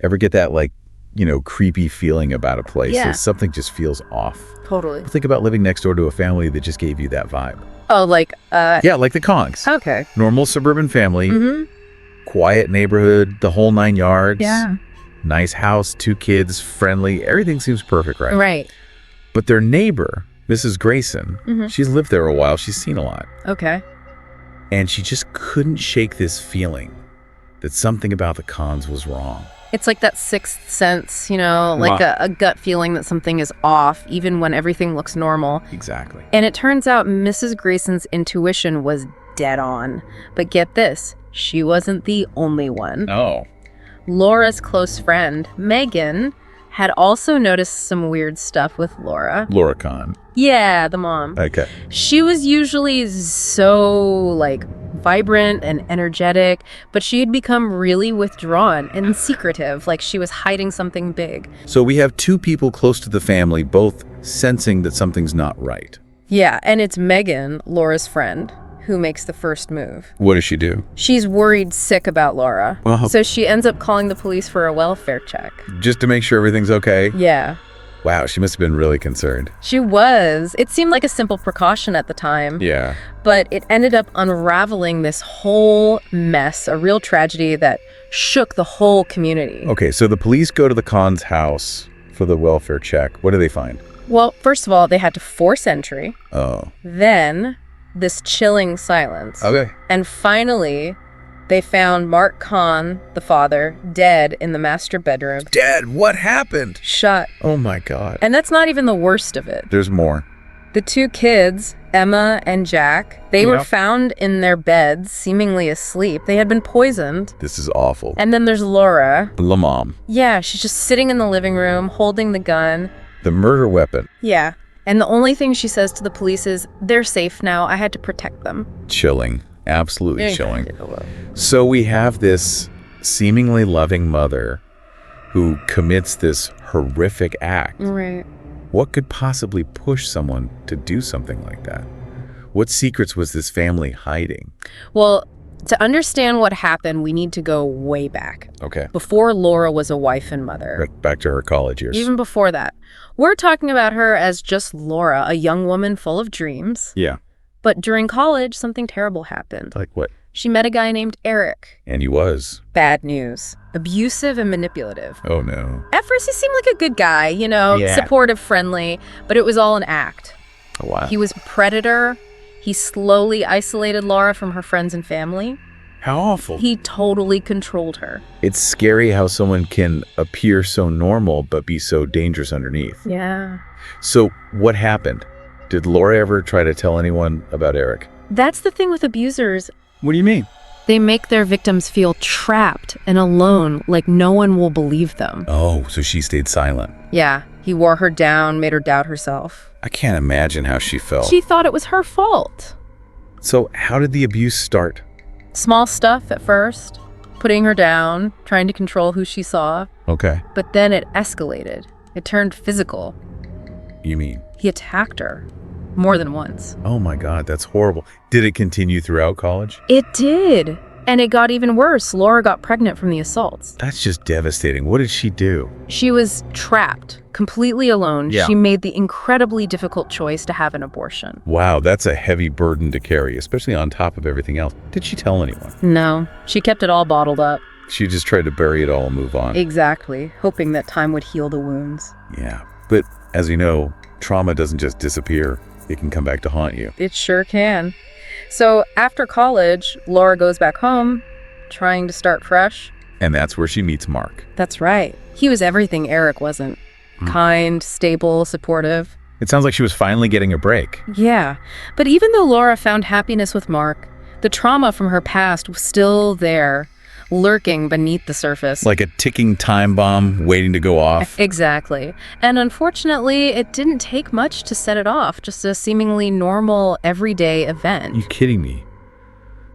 Ever get that, like, creepy feeling about a place? Yeah. Something just feels off. Totally. Think about living next door to a family that just gave you that vibe. Oh, like, Yeah, like the Kongs. okay. Normal suburban family, quiet neighborhood, the whole 9 yards. Yeah. Nice house, 2 kids, friendly. Everything seems perfect, right? Right. But their neighbor, Mrs. Grayson, she's lived there a while. She's seen a lot. Okay. And she just couldn't shake this feeling that something about the Khans was wrong. It's like that sixth sense, like a gut feeling that something is off, even when everything looks normal. Exactly. And it turns out Mrs. Grayson's intuition was dead on. But get this, she wasn't the only one. Oh. Laura's close friend, Megan, had also noticed some weird stuff with Laura. Laura Khan. Yeah, the mom. Okay. She was usually so, vibrant and energetic, but she had become really withdrawn and secretive, like she was hiding something big. So we have 2 people close to the family, both sensing that something's not right. Yeah, and it's Megan, Laura's friend, who makes the first move. What does she do? She's worried sick about Laura. Well, so she ends up calling the police for a welfare check. just to make sure everything's okay? Yeah. Wow, she must have been really concerned. She was. It seemed like a simple precaution at the time. Yeah. But it ended up unraveling this whole mess, a real tragedy that shook the whole community. Okay, so the police go to the Khan's house for the welfare check. What do they find? Well, first of all, they had to force entry. Oh. Then, this chilling silence. Okay. And finally, they found Mark Khan, the father, dead in the master bedroom. Dad, what happened? Shot. Oh my God. And that's not even the worst of it. There's more. The 2 kids, Emma and Jack, they were found in their beds, seemingly asleep. They had been poisoned. This is awful. And then there's Laura. La Mom. Yeah, she's just sitting in the living room, holding the gun. The murder weapon. Yeah. And the only thing she says to the police is, they're safe now. I had to protect them. Chilling. Absolutely chilling. So we have this seemingly loving mother who commits this horrific act. Right. What could possibly push someone to do something like that? What secrets was this family hiding? Well, to understand what happened, we need to go way back. Okay. Before Laura was a wife and mother. Back to her college years. Even before that. We're talking about her as just Laura, a young woman full of dreams. Yeah. But during college, something terrible happened. Like what? She met a guy named Eric. And he was? Bad news. Abusive and manipulative. Oh, no. At first, he seemed like a good guy, supportive, friendly, but it was all an act. Oh, wow. He was a predator. He slowly isolated Laura from her friends and family. How awful. He totally controlled her. It's scary how someone can appear so normal but be so dangerous underneath. Yeah. So what happened? Did Laura ever try to tell anyone about Eric? That's the thing with abusers. What do you mean? They make their victims feel trapped and alone, like no one will believe them. Oh, so she stayed silent. Yeah, he wore her down, made her doubt herself. I can't imagine how she felt. She thought it was her fault. So how did the abuse start? Small stuff at first, putting her down, trying to control who she saw. Okay. But then it escalated. It turned physical. You mean? He attacked her more than once. Oh my God, that's horrible. Did it continue throughout college? It did. And it got even worse. Laura got pregnant from the assaults. That's just devastating. What did she do? She was trapped, completely alone. Yeah. She made the incredibly difficult choice to have an abortion. Wow, that's a heavy burden to carry, especially on top of everything else. Did she tell anyone? No, she kept it all bottled up. She just tried to bury it all and move on. Exactly, hoping that time would heal the wounds. Yeah, but as we know, trauma doesn't just disappear. It can come back to haunt you. It sure can. So after college, Laura goes back home, trying to start fresh. And that's where she meets Mark. That's right. He was everything Eric wasn't. Kind, stable, supportive. It sounds like she was finally getting a break. Yeah. But even though Laura found happiness with Mark, the trauma from her past was still there, lurking beneath the surface. Like a ticking time bomb waiting to go off. Exactly. And unfortunately, it didn't take much to set it off. Just a seemingly normal, everyday event. You kidding me?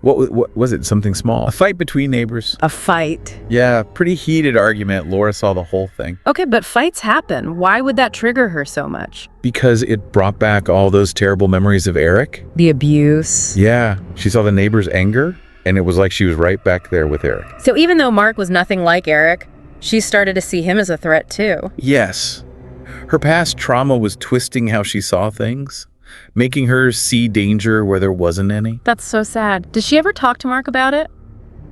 What was it? Something small? A fight between neighbors? A fight. Yeah, pretty heated argument. Laura saw the whole thing. Okay, but fights happen. Why would that trigger her so much? Because it brought back all those terrible memories of Eric. The abuse. Yeah, she saw the neighbors' anger, and it was like she was right back there with Eric. So even though Mark was nothing like Eric, She started to see him as a threat, too. Yes. Her past trauma was twisting how she saw things, making her see danger where there wasn't any. That's so sad. Did she ever talk to Mark about it?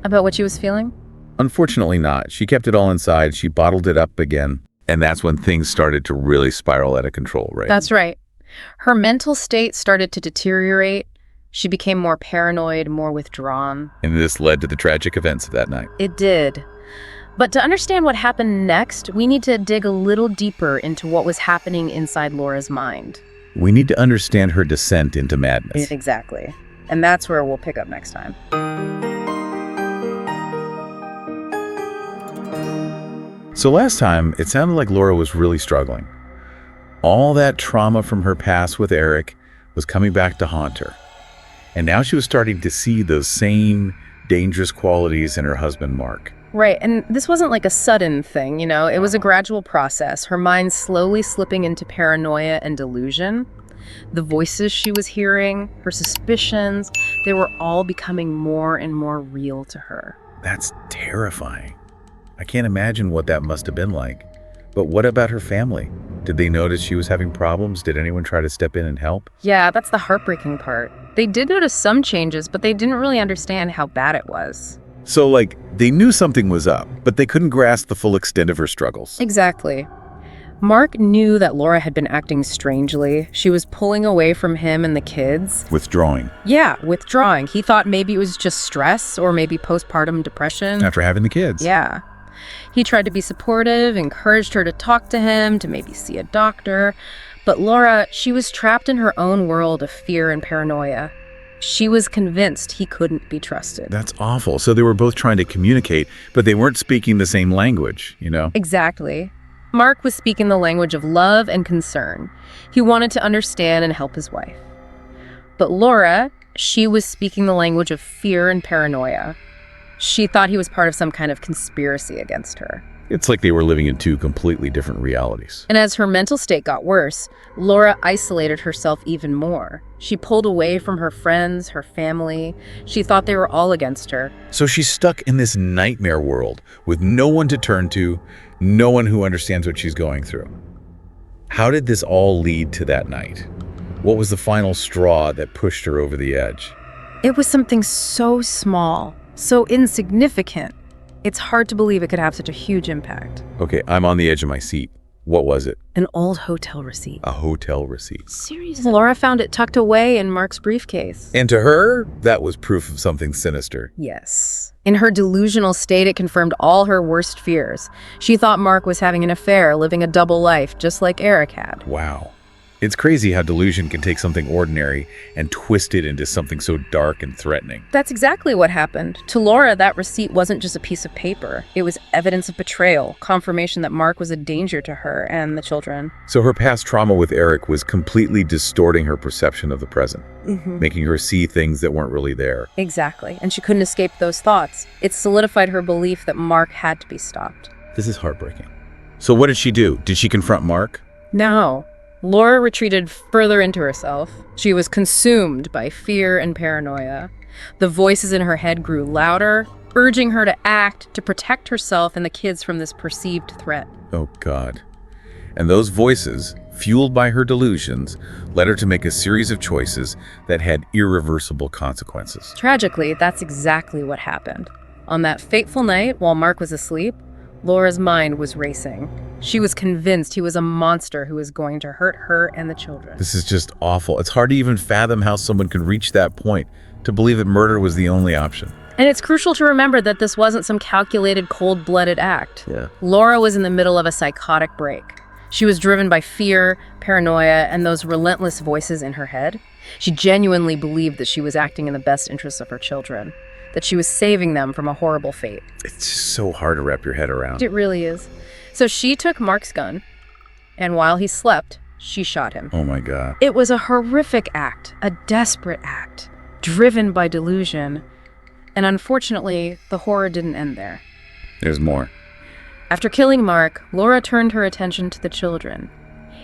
About what she was feeling? Unfortunately not. She kept it all inside. She bottled it up again. And that's when things started to really spiral out of control, right? That's right. Her mental state started to deteriorate. She became more paranoid, more withdrawn. And this led to the tragic events of that night. It did. But to understand what happened next, we need to dig a little deeper into what was happening inside Laura's mind. We need to understand her descent into madness. Exactly. And that's where we'll pick up next time. So last time, it sounded like Laura was really struggling. All that trauma from her past with Eric was coming back to haunt her. And now she was starting to see those same dangerous qualities in her husband, Mark. Right, and this wasn't like a sudden thing, it was a gradual process. Her mind slowly slipping into paranoia and delusion. The voices she was hearing, her suspicions, they were all becoming more and more real to her. That's terrifying. I can't imagine what that must have been like. But what about her family? Did they notice she was having problems? Did anyone try to step in and help? Yeah, that's the heartbreaking part. They did notice some changes, but they didn't really understand how bad it was. So, they knew something was up, but they couldn't grasp the full extent of her struggles. Exactly. Mark knew that Laura had been acting strangely. She was pulling away from him and the kids. Withdrawing. Yeah, withdrawing. He thought maybe it was just stress or maybe postpartum depression. After having the kids. Yeah. He tried to be supportive, encouraged her to talk to him, to maybe see a doctor. But Laura, she was trapped in her own world of fear and paranoia. She was convinced he couldn't be trusted. That's awful. So they were both trying to communicate, but they weren't speaking the same language, Exactly. Mark was speaking the language of love and concern. He wanted to understand and help his wife. But Laura, she was speaking the language of fear and paranoia. She thought he was part of some kind of conspiracy against her. It's like they were living in two completely different realities. And as her mental state got worse, Laura isolated herself even more. She pulled away from her friends, her family. She thought they were all against her. So she's stuck in this nightmare world with no one to turn to, no one who understands what she's going through. How did this all lead to that night? What was the final straw that pushed her over the edge? It was something so small, so insignificant. It's hard to believe it could have such a huge impact. Okay, I'm on the edge of my seat. What was it? An old hotel receipt. A hotel receipt. Seriously? Laura found it tucked away in Mark's briefcase. And to her, that was proof of something sinister. Yes. In her delusional state, it confirmed all her worst fears. She thought Mark was having an affair, living a double life, just like Eric had. Wow. It's crazy how delusion can take something ordinary and twist it into something so dark and threatening. That's exactly what happened. To Laura, that receipt wasn't just a piece of paper. It was evidence of betrayal, confirmation that Mark was a danger to her and the children. So her past trauma with Eric was completely distorting her perception of the present, making her see things that weren't really there. Exactly. And she couldn't escape those thoughts. It solidified her belief that Mark had to be stopped. This is heartbreaking. So what did she do? Did she confront Mark? No. Laura retreated further into herself. She was consumed by fear and paranoia. The voices in her head grew louder, urging her to act, to protect herself and the kids from this perceived threat. Oh, God. And those voices, fueled by her delusions, led her to make a series of choices that had irreversible consequences. Tragically, that's exactly what happened. On that fateful night, while Mark was asleep, Laura's mind was racing. She was convinced he was a monster who was going to hurt her and the children. This is just awful. It's hard to even fathom how someone could reach that point, to believe that murder was the only option. And it's crucial to remember that this wasn't some calculated, cold-blooded act. Yeah. Laura was in the middle of a psychotic break. She was driven by fear, paranoia, and those relentless voices in her head. She genuinely believed that she was acting in the best interests of her children, that she was saving them from a horrible fate. It's just so hard to wrap your head around. It really is. So she took Mark's gun, and while he slept, she shot him. Oh my God. It was a horrific act, a desperate act, driven by delusion. And unfortunately, the horror didn't end there. There's more. After killing Mark, Laura turned her attention to the children.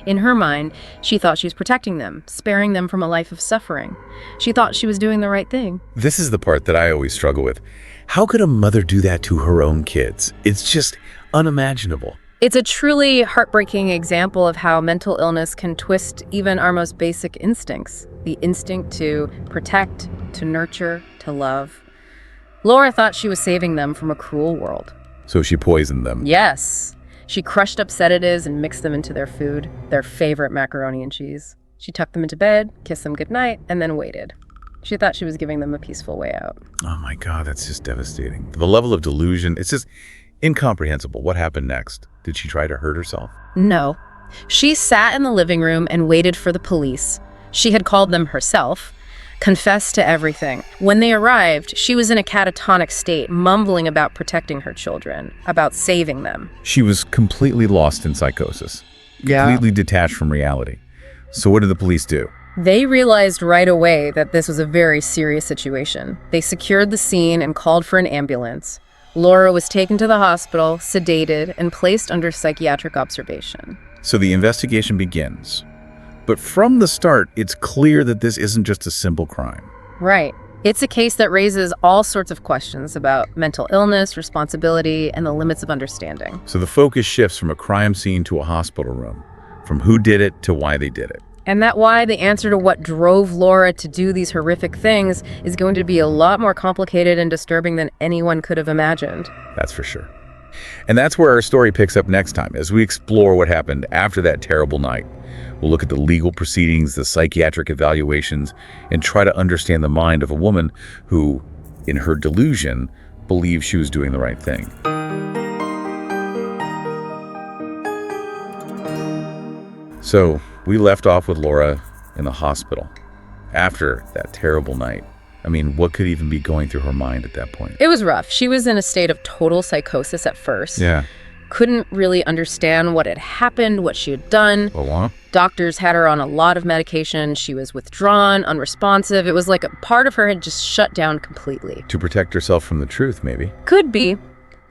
In her mind, she thought she was protecting them, sparing them from a life of suffering. She thought she was doing the right thing. This is the part that I always struggle with. How could a mother do that to her own kids? It's just unimaginable. It's a truly heartbreaking example of how mental illness can twist even our most basic instincts. The instinct to protect, to nurture, to love. Laura thought she was saving them from a cruel world. So she poisoned them. Yes. She crushed up sedatives and mixed them into their food, their favorite macaroni and cheese. She tucked them into bed, kissed them goodnight, and then waited. She thought she was giving them a peaceful way out. Oh my God, that's just devastating. The level of delusion, it's just incomprehensible. What happened next? Did she try to hurt herself? No. She sat in the living room and waited for the police. She had called them herself, confessed to everything. When they arrived, she was in a catatonic state, mumbling about protecting her children, about saving them. She was completely lost in psychosis. Completely detached from reality. So what did the police do? They realized right away that this was a very serious situation. They secured the scene and called for an ambulance. Laura was taken to the hospital, sedated, and placed under psychiatric observation. So the investigation begins. But from the start, it's clear that this isn't just a simple crime. Right. It's a case that raises all sorts of questions about mental illness, responsibility, and the limits of understanding. So the focus shifts from a crime scene to a hospital room, from who did it to why they did it. And that's why the answer to what drove Laura to do these horrific things is going to be a lot more complicated and disturbing than anyone could have imagined. That's for sure. And that's where our story picks up next time, as we explore what happened after that terrible night. We'll look at the legal proceedings, the psychiatric evaluations, and try to understand the mind of a woman who, in her delusion, believed she was doing the right thing. So, we left off with Laura in the hospital after that terrible night. I mean, what could even be going through her mind at that point? It was rough. She was in a state of total psychosis at first. Yeah. Couldn't really understand what had happened, what she had done. Well, Doctors had her on a lot of medication. She was withdrawn, unresponsive. It was like a part of her had just shut down completely. to protect herself from the truth, maybe. Could be.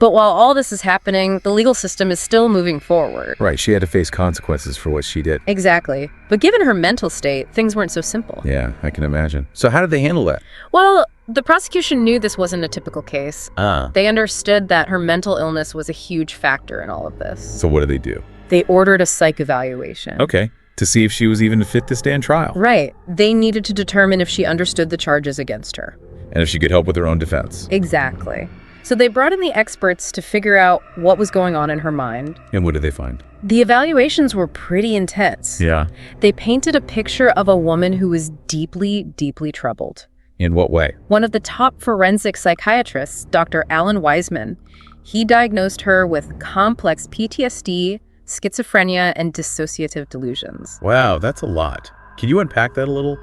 But while all this is happening, the legal system is still moving forward. Right, she had to face consequences for what she did. Exactly. But given her mental state, things weren't so simple. Yeah, I can imagine. So how did they handle that? Well, the prosecution knew this wasn't a typical case. They understood that her mental illness was a huge factor in all of this. So what did they do? They ordered a psych evaluation. Okay, to see if she was even fit to stand trial. Right. They needed to determine if she understood the charges against her. And if she could help with her own defense. Exactly. So they brought in the experts to figure out what was going on in her mind. And what did they find? The evaluations were pretty intense. Yeah. They painted a picture of a woman who was deeply, deeply troubled. In what way? One of the top forensic psychiatrists, Dr. Alan Wiseman, he diagnosed her with complex PTSD, schizophrenia, and dissociative delusions. Wow, that's a lot. Can you unpack that a little?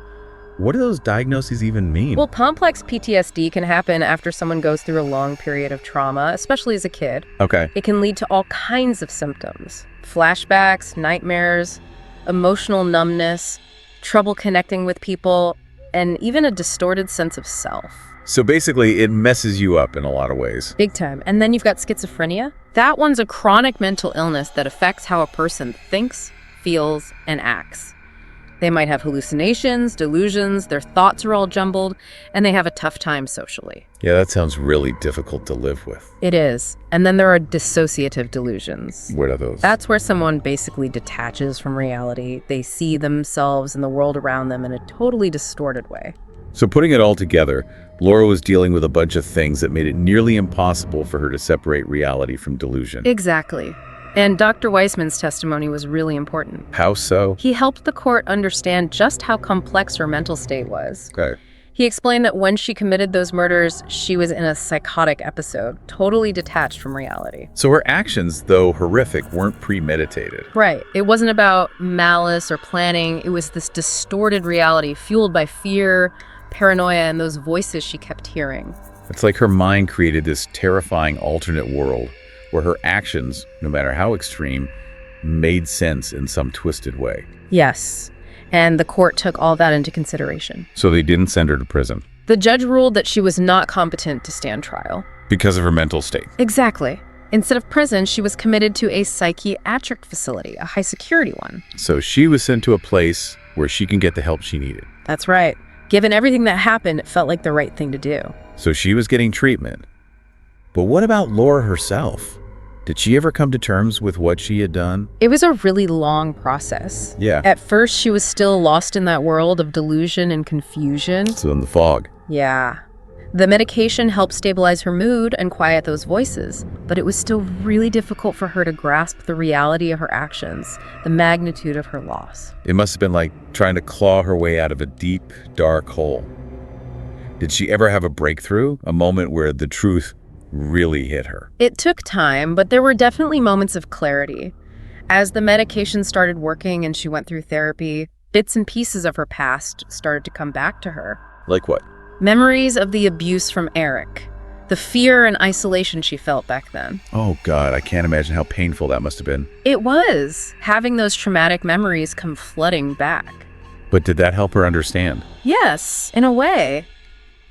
What do those diagnoses even mean? Well, complex PTSD can happen after someone goes through a long period of trauma, especially as a kid. Okay. It can lead to all kinds of symptoms. Flashbacks, nightmares, emotional numbness, trouble connecting with people, and even a distorted sense of self. So basically, it messes you up in a lot of ways. Big time. And then you've got schizophrenia. That one's a chronic mental illness that affects how a person thinks, feels, and acts. They might have hallucinations, delusions, their thoughts are all jumbled, and they have a tough time socially. Yeah, that sounds really difficult to live with. It is. And then there are dissociative delusions. What are those? That's where someone basically detaches from reality. They see themselves and the world around them in a totally distorted way. So putting it all together, Laura was dealing with a bunch of things that made it nearly impossible for her to separate reality from delusion. Exactly. And Dr. Weissman's testimony was really important. How so? He helped the court understand just how complex her mental state was. Okay. He explained that when she committed those murders, she was in a psychotic episode, totally detached from reality. So her actions, though horrific, weren't premeditated. Right. It wasn't about malice or planning. It was this distorted reality fueled by fear, paranoia, and those voices she kept hearing. It's like her mind created this terrifying alternate world where her actions, no matter how extreme, made sense in some twisted way. Yes. And the court took all that into consideration. So they didn't send her to prison. The judge ruled that she was not competent to stand trial. Because of her mental state. Exactly. Instead of prison, she was committed to a psychiatric facility, a high-security one. So she was sent to a place where she can get the help she needed. That's right. Given everything that happened, it felt like the right thing to do. So she was getting treatment. But what about Laura herself? Did she ever come to terms with what she had done? It was a really long process. Yeah. At first, she was still lost in that world of delusion and confusion. So in the fog. Yeah. The medication helped stabilize her mood and quiet those voices, but it was still really difficult for her to grasp the reality of her actions, the magnitude of her loss. It must have been like trying to claw her way out of a deep, dark hole. Did she ever have a breakthrough? A moment where the truth really hit her? It took time, but there were definitely moments of clarity. As the medication started working and she went through therapy, bits and pieces of her past started to come back to her. Like what? Memories of the abuse from Eric, the fear and isolation she felt back then. Oh God, I can't imagine how painful that must have been. It was. Having those traumatic memories come flooding back. But did that help her understand? Yes, in a way.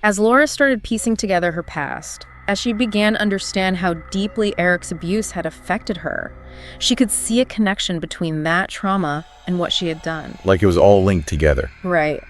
As Laura started piecing together her past, as she began to understand how deeply Eric's abuse had affected her, she could see a connection between that trauma and what she had done. Like it was all linked together. Right.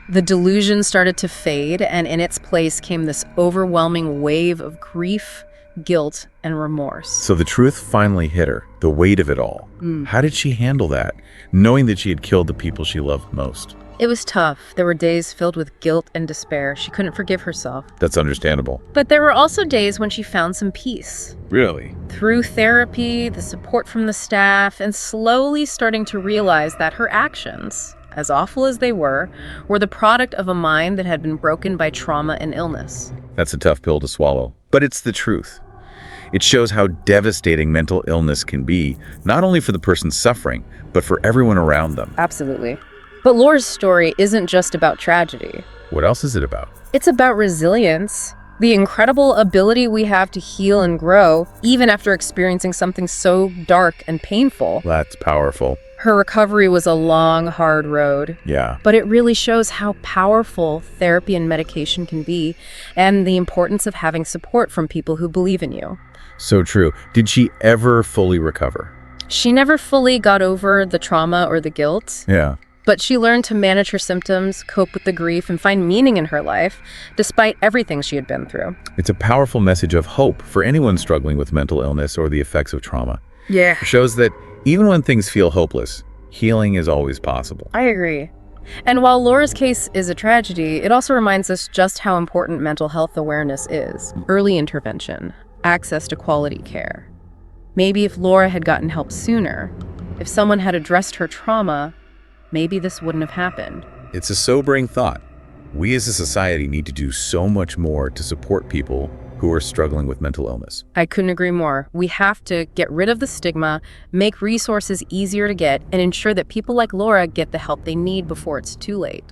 The delusion started to fade, and in its place came this overwhelming wave of grief, guilt, and remorse. So the truth finally hit her, the weight of it all. How did she handle that, knowing that she had killed the people she loved most? It was tough. There were days filled with guilt and despair. She couldn't forgive herself. That's understandable. But there were also days when she found some peace. Really? Through therapy, the support from the staff, and slowly starting to realize that her actions, as awful as they were the product of a mind that had been broken by trauma and illness. That's a tough pill to swallow, but it's the truth. It shows how devastating mental illness can be, not only for the person suffering, but for everyone around them. Absolutely. But Laura's story isn't just about tragedy. What else is it about? It's about resilience, the incredible ability we have to heal and grow, even after experiencing something so dark and painful. That's powerful. Her recovery was a long, hard road. Yeah. But it really shows how powerful therapy and medication can be, and the importance of having support from people who believe in you. So true. Did she ever fully recover? She never fully got over the trauma or the guilt. Yeah. But she learned to manage her symptoms, cope with the grief, and find meaning in her life, despite everything she had been through. It's a powerful message of hope for anyone struggling with mental illness or the effects of trauma. Yeah. It shows that even when things feel hopeless, healing is always possible. I agree. And while Laura's case is a tragedy, it also reminds us just how important mental health awareness is. Early intervention, access to quality care. Maybe if Laura had gotten help sooner, if someone had addressed her trauma, maybe this wouldn't have happened. It's a sobering thought. We as a society need to do so much more to support people who are struggling with mental illness. I couldn't agree more. We have to get rid of the stigma, make resources easier to get, and ensure that people like Laura get the help they need before it's too late.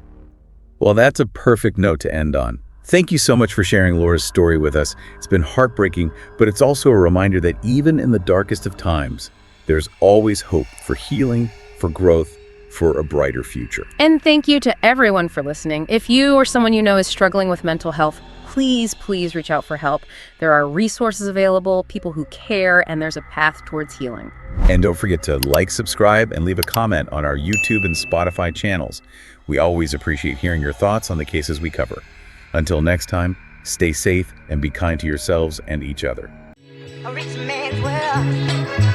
Well, that's a perfect note to end on. Thank you so much for sharing Laura's story with us. It's been heartbreaking, but it's also a reminder that even in the darkest of times, there's always hope for healing, for growth, for a brighter future. And thank you to everyone for listening. If you or someone you know is struggling with mental health, please reach out for help. There are resources available, people who care, and there's a path towards healing. And don't forget to like, subscribe, and leave a comment on our YouTube and Spotify channels. We always appreciate hearing your thoughts on the cases we cover. Until next time, stay safe and be kind to yourselves and each other. A rich man's world.